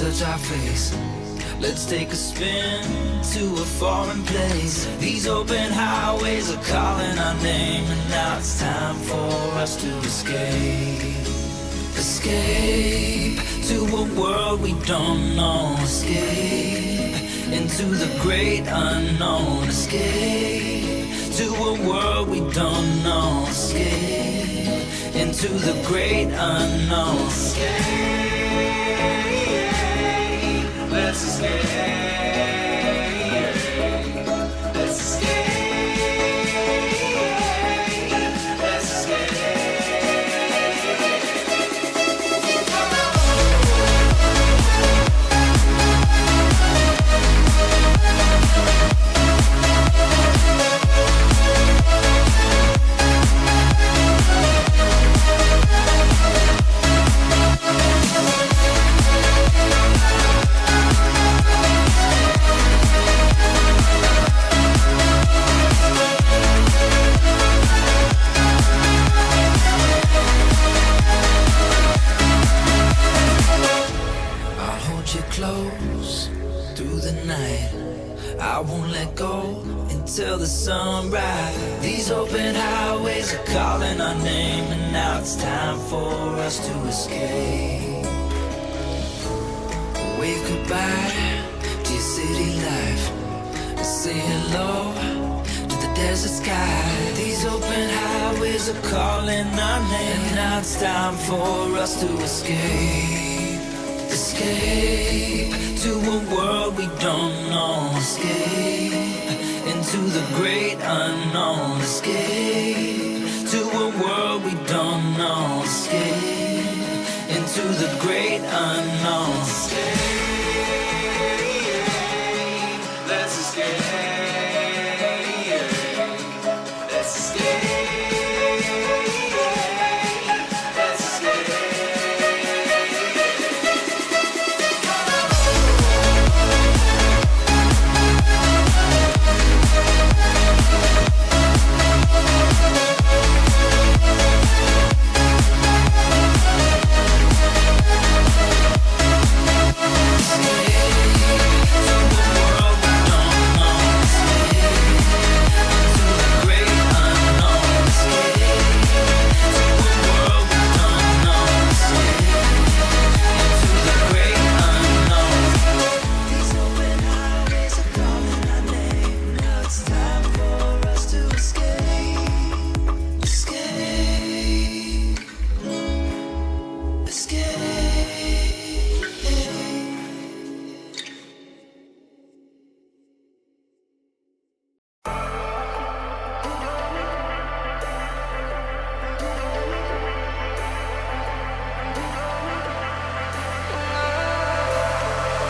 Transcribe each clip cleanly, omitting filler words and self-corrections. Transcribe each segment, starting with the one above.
touch our face. Let's take a spin to a foreign place. These open highways are calling our name, and now it's time for us to escape. Escape to a world we don't know. Escape into the great unknown. Escape to a world we don't know. Escape into the great unknown. Escape, let's escape. Let's escape. Let's escape. Till the sunrise. These open highways are calling our name, and now it's time for us to escape. Wave goodbye to your city life, and say hello to the desert sky. These open highways are calling our name, and now it's time for us to escape. Escape to a world we don't know. Escape into the great unknown. Escape to a world we don't know. Escape into the great unknown. Escape, let's escape. Let's escape.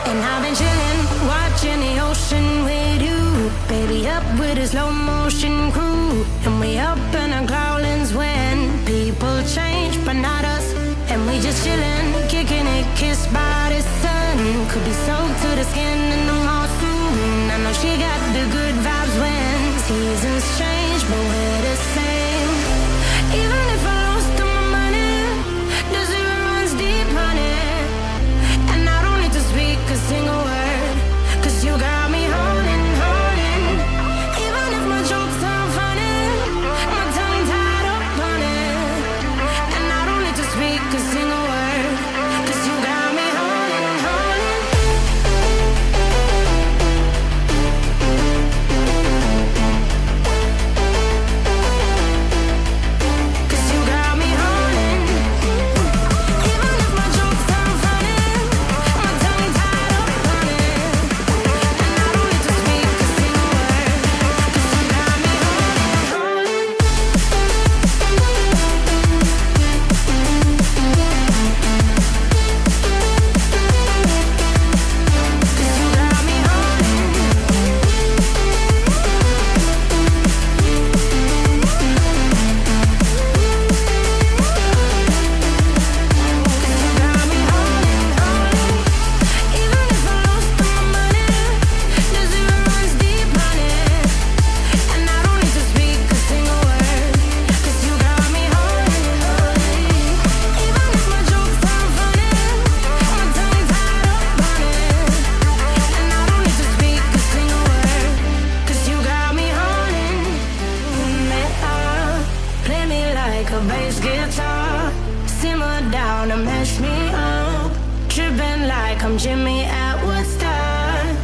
And I've been chillin', watching the ocean with you. Baby, up with a slow motion crew. And we up in our growlings when people change, but not us. And we just chillin', kicking it, kissed by the sun. Could be soaked to the skin in the mall soon. I know she got the good vibes when seasons change, but we're the same. Even if I lost all my money, the zero runs deep, honey. And I don't need to speak a single word, 'cause you got me holding, holding. Even if my jokes are funny, my tongue tied up on it. And I don't need to speak a single word, 'cause you got me holding, holding. guitar. Simmer down and mash me up. Tripping like I'm Jimmy at Woodstock.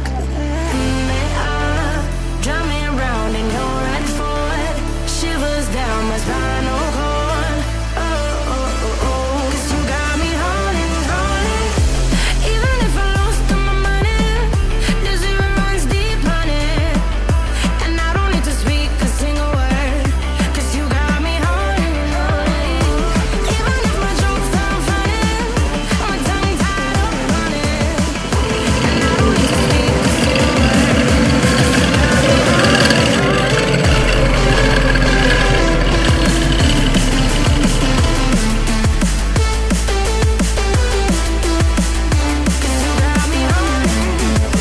Drive me around in your red Ford. Shivers down my spinal cord. Oh, oh, oh, oh. 'Cause you got me howling, howling. Even if I lost all my money, the zero runs deep, honey. And I don't need to speak a single word. 'Cause you got me howling, howling. Even if my jokes sound funny, my tongue tied up on it. And I don't need to speak a single word. 'Cause you got me howling, howling.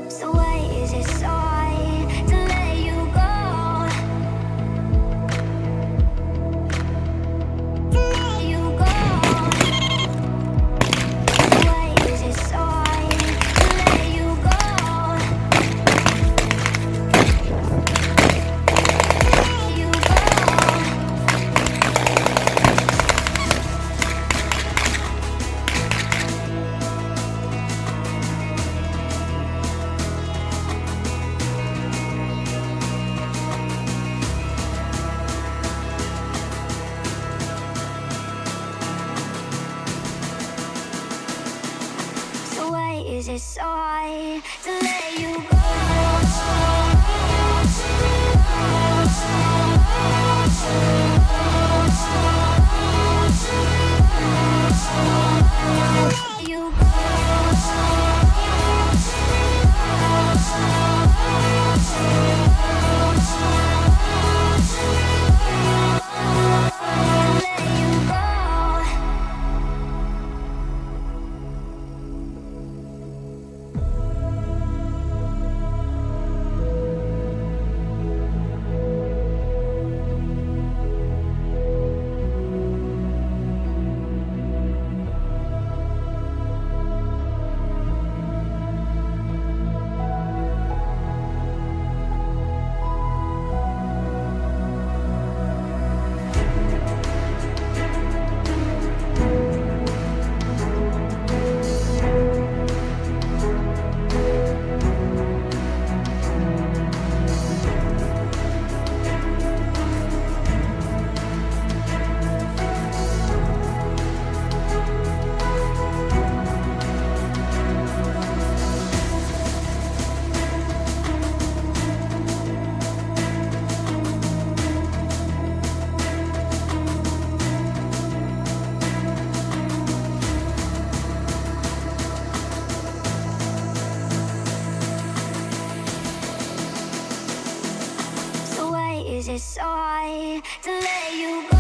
So why is it so hard to let you go? To let you go. Why is it so hard to let you go? Let you go. So why is it so hard to let you go? Let you go. So why is it so hard to let you go?